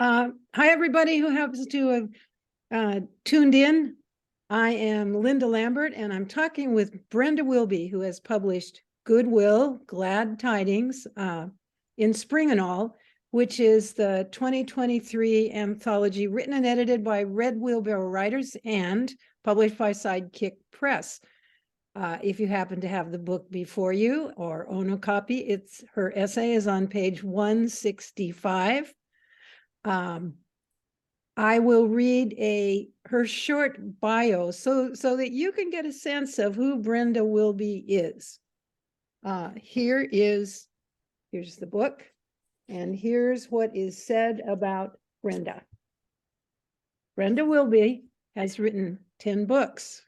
Hi, everybody who happens to have tuned in. I am Linda Lambert, and I'm talking with Brenda Wilbee, who has published Goodwill, Glad Tidings in Spring and All, which is the 2023 anthology written and edited by Red Wheelbarrow Writers and published by Sidekick Press. If you happen to have the book before you or own a copy, her essay is on page 165. I will read her short bio so that you can get a sense of who Brenda Wilbee is. Here's the book, and here's what is said about Brenda. Brenda Wilbee has written 10 books,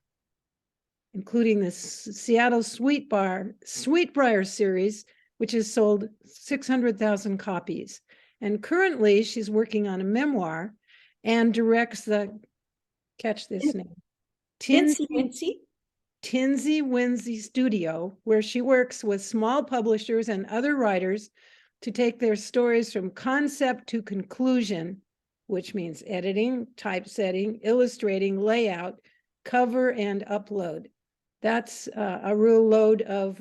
including the Seattle Sweetbriar series, which has sold 600,000 copies. And currently she's working on a memoir and directs catch this name, Tinsy Wincy Studio, where she works with small publishers and other writers to take their stories from concept to conclusion, which means editing, typesetting, illustrating, layout, cover, and upload. That's a real load of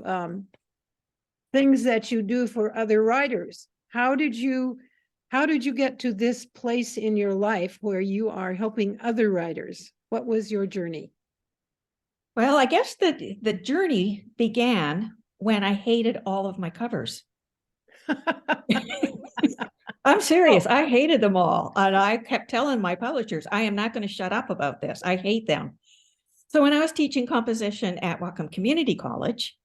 things that you do for other writers. How did you get to this place in your life where you are helping other writers? What was your journey? Well, I guess the journey began when I hated all of my covers. I'm serious. I hated them all. And I kept telling my publishers, I am not going to shut up about this. I hate them. So when I was teaching composition at Whatcom Community College,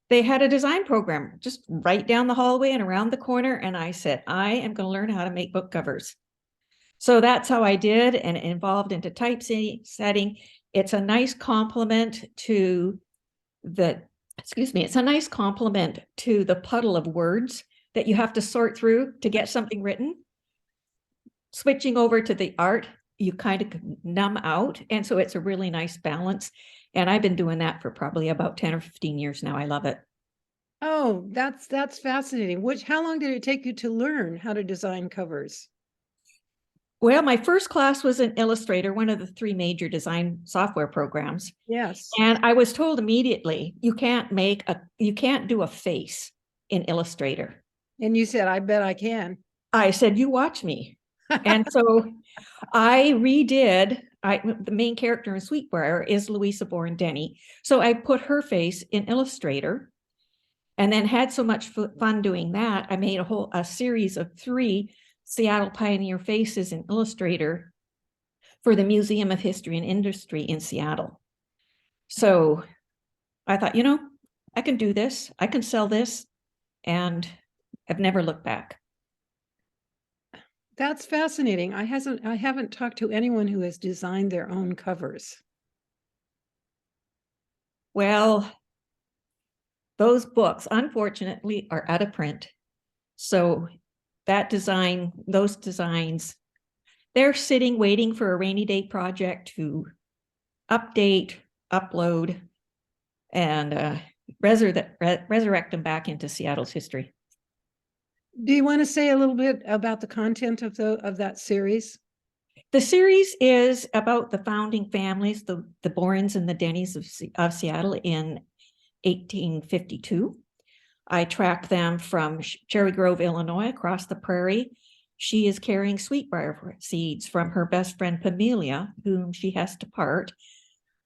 they had a design program just right down the hallway and around the corner. And I said, I am going to learn how to make book covers. So that's how I did, and it involved into typesetting. It's a nice complement to it's a nice complement to the puddle of words that you have to sort through to get something written. Switching over to the art, you kind of numb out. And so it's a really nice balance. And I've been doing that for probably about 10 or 15 years now. I love it. Oh, that's fascinating. How long did it take you to learn how to design covers? Well, my first class was in Illustrator, one of the 3 major design software programs. Yes. And I was told immediately, you can't do a face in Illustrator. And you said, I bet I can. I said, you watch me. And so I redid, the main character in Sweetbriar is Louisa Bourne Denny. So I put her face in Illustrator and then had so much fun doing that. I made a series of 3 Seattle Pioneer faces in Illustrator for the Museum of History and Industry in Seattle. So I thought, I can do this. I can sell this. And I've never looked back. That's fascinating. I haven't talked to anyone who has designed their own covers. Well, those books, unfortunately, are out of print. So those designs, they're sitting waiting for a rainy day project to update, upload, and resurrect them back into Seattle's history. Do you want to say a little bit about the content of that series? The series is about the founding families, the Bournes and the Dennys of Seattle in 1852. I tracked them from Cherry Grove, Illinois, across the prairie. She is carrying sweetbriar seeds from her best friend, Pamelia, whom she has to part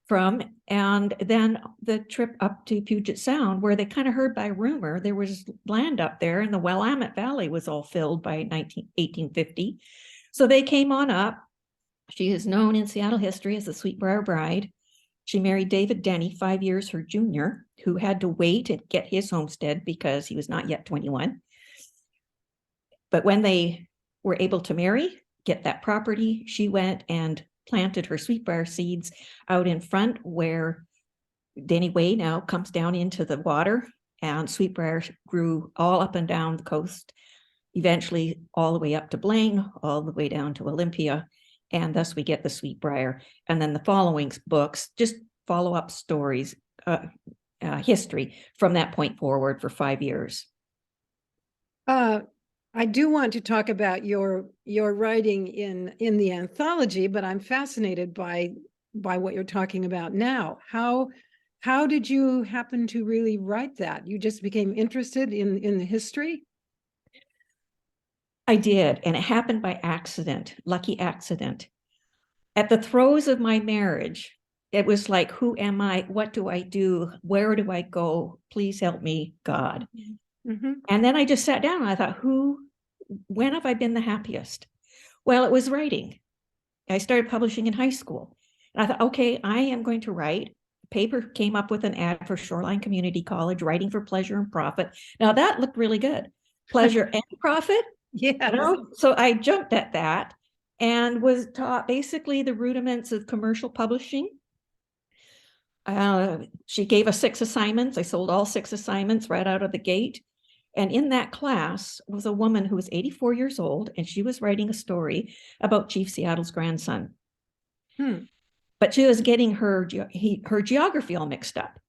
from. And then the trip up to Puget Sound, where they kind of heard by rumor there was land up there, and the Willamette Valley was all filled by 1850. So they came on up. She is known in Seattle history as the Sweetbriar Bride. She married David Denny, 5 years her junior, who had to wait and get his homestead because he was not yet 21. But when they were able to marry, get that property, she went and planted her sweetbriar seeds out in front where Denny Way now comes down into the water, and sweetbriar grew all up and down the coast, eventually all the way up to Blaine, all the way down to Olympia. And thus we get the Sweetbriar. And then the following books just follow up stories, history from that point forward for 5 years. I do want to talk about your writing in the anthology, but I'm fascinated by what you're talking about now. How did you happen to really write that? You just became interested in the history? I did, and it happened by accident, lucky accident. At the throes of my marriage, it was like, who am I? What do I do? Where do I go? Please help me, God. Mm-hmm. And then I just sat down and I thought, when have I been the happiest? Well, it was writing. I started publishing in high school. And I thought, okay, I am going to write. The paper came up with an ad for Shoreline Community College, writing for pleasure and profit. Now that looked really good. Pleasure and profit. Yes. So I jumped at that and was taught basically the rudiments of commercial publishing. She gave us 6 assignments. I sold all 6 assignments right out of the gate. And in that class was a woman who was 84 years old, and she was writing a story about Chief Seattle's grandson. But she was getting her geography all mixed up.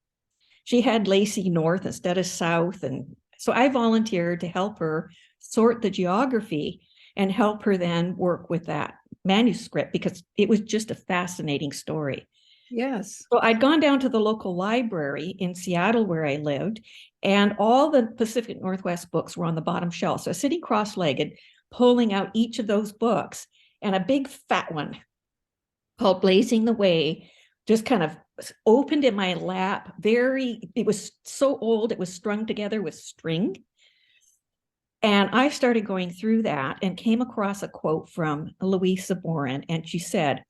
She had Lacey North instead of South. And so I volunteered to help her sort the geography and help her then work with that manuscript, because it was just a fascinating story. Yes. So I'd gone down to the local library in Seattle where I lived, and all the Pacific Northwest books were on the bottom shelf. So I was sitting cross-legged, pulling out each of those books, and a big fat one called Blazing the Way just kind of opened in my lap. It was so old, it was strung together with string. And I started going through that and came across a quote from Louisa Boren, and she said,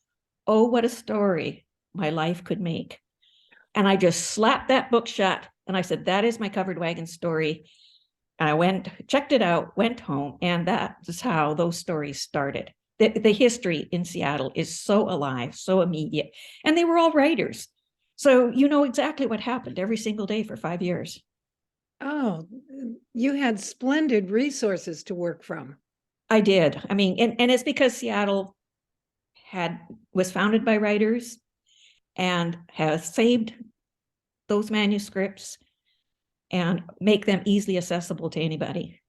"Oh, what a story my life could make." And I just slapped that book shut and I said, that is my covered wagon story. And I checked it out, went home, and that is how those stories started. The history in Seattle is so alive, so immediate. And they were all writers. So you know exactly what happened every single day for 5 years. Oh, you had splendid resources to work from. I did. I mean, and it's because Seattle was founded by writers and has saved those manuscripts and make them easily accessible to anybody,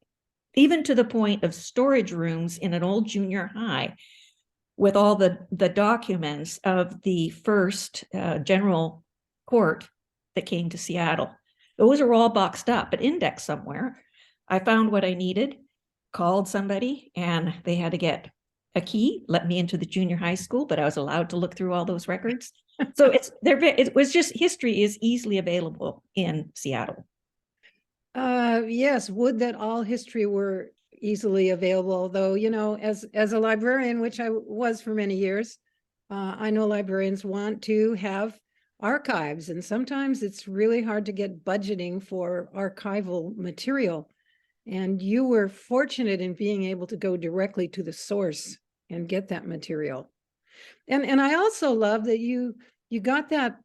even to the point of storage rooms in an old junior high with all the documents of the first general court that came to Seattle. Those are all boxed up but indexed somewhere. I found what I needed, called somebody, and they had to get a key, let me into the junior high school, but I was allowed to look through all those records. So it was just, history is easily available in Seattle. Yes, would that all history were easily available, though, you know, as a librarian, which I was for many years, I know librarians want to have archives, and sometimes it's really hard to get budgeting for archival material. And you were fortunate in being able to go directly to the source and get that material. And I also love that you got that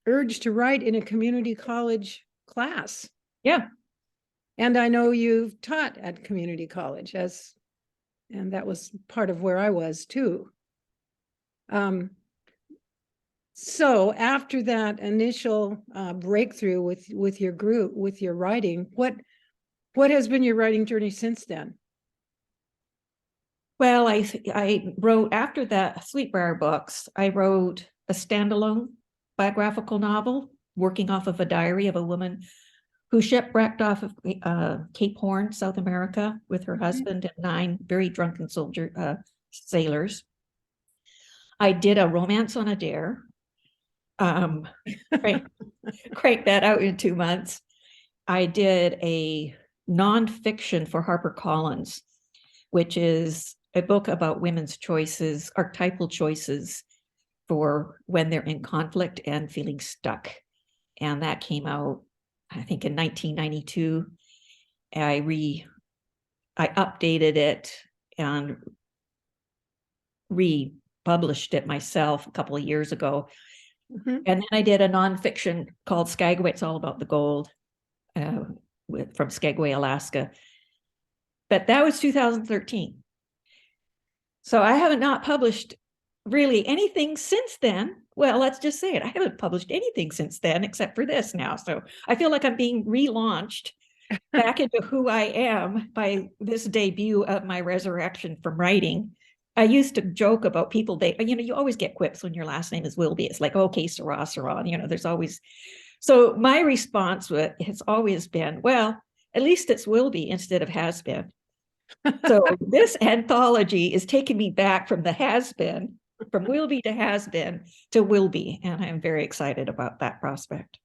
urge to write in a community college class. Yeah. And I know you've taught at community college, and that was part of where I was too. So after that initial breakthrough with your group, with your writing, what has been your writing journey since then? Well, I wrote, after the Wheelbarrow books, I wrote a standalone biographical novel working off of a diary of a woman who shipwrecked off of Cape Horn, South America, with her husband and 9 very drunken sailors. I did a romance on a dare. Cranked that out in 2 months. I did a nonfiction for HarperCollins, which is a book about women's choices, archetypal choices for when they're in conflict and feeling stuck. And that came out, I think, in 1992. I updated it and republished it myself a couple of years ago. And then I did a nonfiction called Skagway. It's all about the gold from Skagway, Alaska. But that was 2013. So I haven't not published really anything since then. Well, let's just say it. I haven't published anything since then except for this now. So I feel like I'm being relaunched back into who I am by this debut of my resurrection from writing. I used to joke about people, you always get quips when your last name is Wilbee. It's like, okay, Sarah, there's always. So my response has always been, well, at least it's Wilbee instead of has been. So this anthology is taking me back from the has been, from Wilbee to has been to Wilbee. And I'm very excited about that prospect.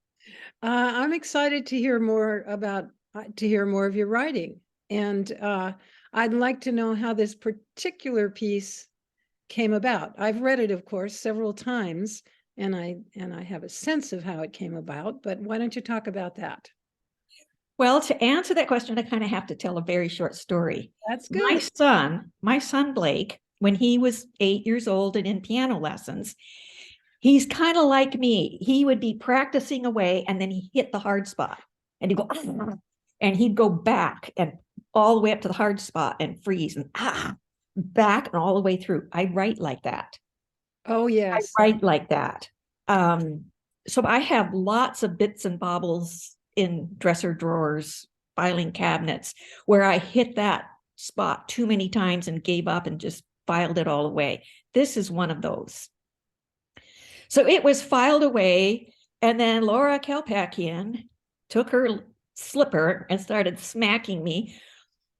I'm excited to hear more of your writing. And I'd like to know how this particular piece came about. I've read it, of course, several times, and I have a sense of how it came about, but why don't you talk about that? Well, to answer that question, I kind of have to tell a very short story. That's My good. son Blake, when he was 8 years old and in piano lessons, he's kind of like me. He would be practicing away and then he hit the hard spot and he'd go, ah, and he'd go back and all the way up to the hard spot and freeze and back and all the way through. I write like that. Oh, yes. I write like that. So I have lots of bits and baubles in dresser drawers, filing cabinets, where I hit that spot too many times and gave up and just filed it all away. This is one of those. So it was filed away, and then Laura Kalpakian took her slipper and started smacking me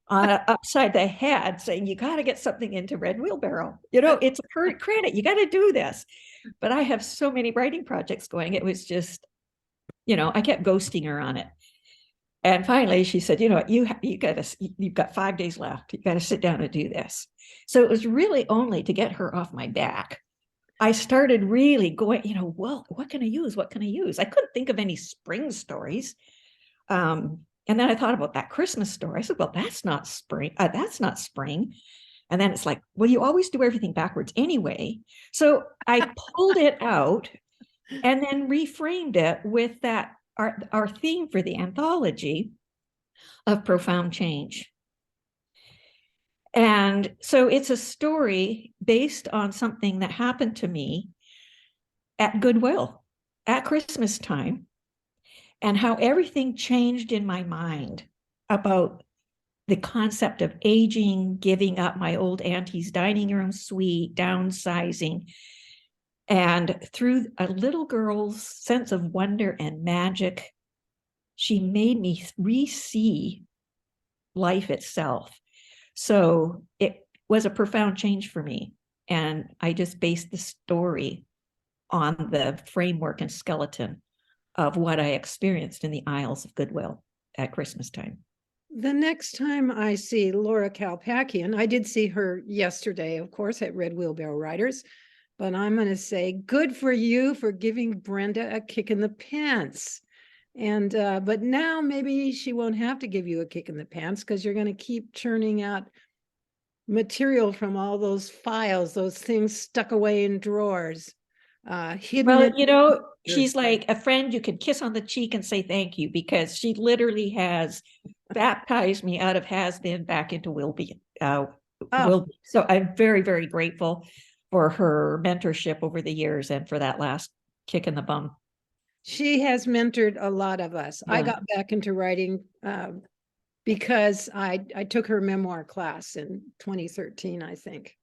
upside the head, saying, you got to get something into Red Wheelbarrow. It's her credit. You got to do this. But I have so many writing projects going. It was just, I kept ghosting her on it. And finally she said, you've got 5 days left. You got to sit down and do this. So it was really only to get her off my back. I started really going, well, what can I use? What can I use? I couldn't think of any spring stories. And then I thought about that Christmas story. I said, well, that's not spring. That's not spring. And then it's like, well, you always do everything backwards anyway. So I pulled it out and then reframed it with that, our theme for the anthology of profound change. And so it's a story based on something that happened to me at Goodwill at Christmas time, and how everything changed in my mind about the concept of aging, giving up my old auntie's dining room suite, downsizing. And through a little girl's sense of wonder and magic, she made me re-see life itself. So it was a profound change for me. And I just based the story on the framework and skeleton of what I experienced in the aisles of Goodwill at Christmas time. The next time I see Laura Kalpakian, I did see her yesterday, of course, at Red Wheelbarrow Writers, but I'm going to say good for you for giving Brenda a kick in the pants. And but now maybe she won't have to give you a kick in the pants because you're going to keep churning out material from all those files, those things stuck away in drawers. Well, she's like a friend you can kiss on the cheek and say thank you, because she literally has baptized me out of has been back into Wilbee. Wilbee. So I'm very, very grateful for her mentorship over the years and for that last kick in the bum. She has mentored a lot of us. Yeah. I got back into writing because I took her memoir class in 2013, I think.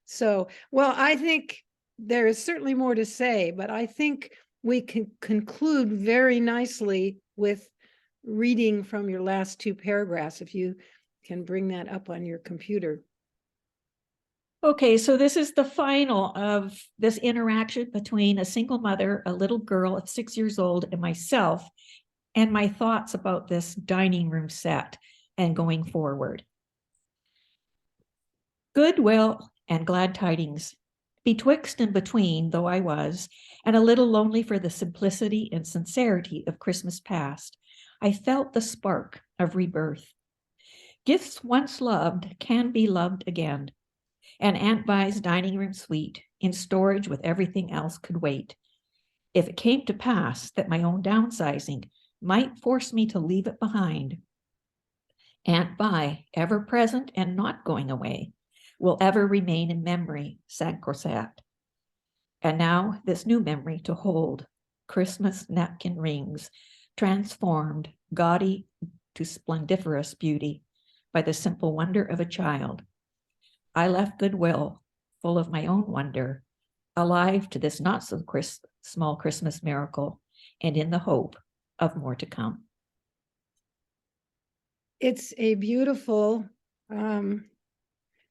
So, well, I think there is certainly more to say, but I think we can conclude very nicely with reading from your last 2 paragraphs, if you can bring that up on your computer. Okay, so this is the final of this interaction between a single mother, a little girl of 6 years old, and myself, and my thoughts about this dining room set and going forward. Goodwill and glad tidings. Betwixt and between, though I was, and a little lonely for the simplicity and sincerity of Christmas past, I felt the spark of rebirth. Gifts once loved can be loved again. And Aunt Vi's dining room suite, in storage with everything else, could wait. If it came to pass that my own downsizing might force me to leave it behind, Aunt Vi, ever present and not going away, will ever remain in memory, sacrosanct. And now this new memory to hold, Christmas napkin rings, transformed, gaudy to splendiferous beauty by the simple wonder of a child. I left Goodwill, full of my own wonder, alive to this not so small Christmas miracle, and in the hope of more to come. It's a beautiful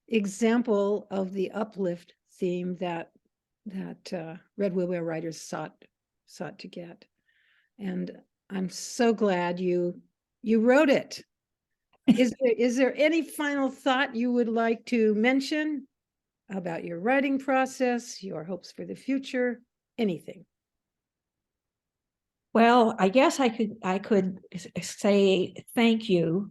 example of the uplift theme that Red Wheelbarrow writers sought to get. And I'm so glad you wrote it. Is there any final thought you would like to mention about your writing process, your hopes for the future, anything? Well, I guess I could say thank you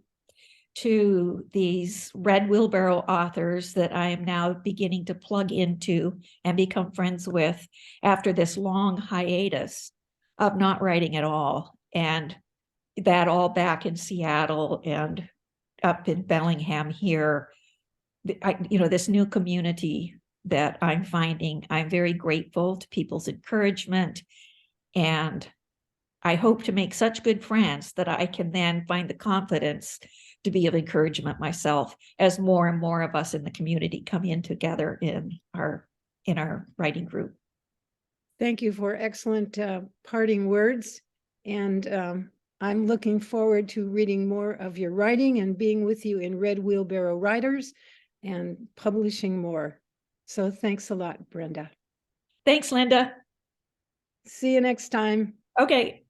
to these Red Wheelbarrow authors that I am now beginning to plug into and become friends with after this long hiatus of not writing at all. And that all back in Seattle and up in Bellingham here, this new community that I'm finding, I'm very grateful to people's encouragement. And I hope to make such good friends that I can then find the confidence to be of encouragement myself as more and more of us in the community come in together in our writing group. Thank you for excellent parting words. And I'm looking forward to reading more of your writing and being with you in Red Wheelbarrow Writers and publishing more. So thanks a lot, Brenda. Thanks, Linda. See you next time. Okay.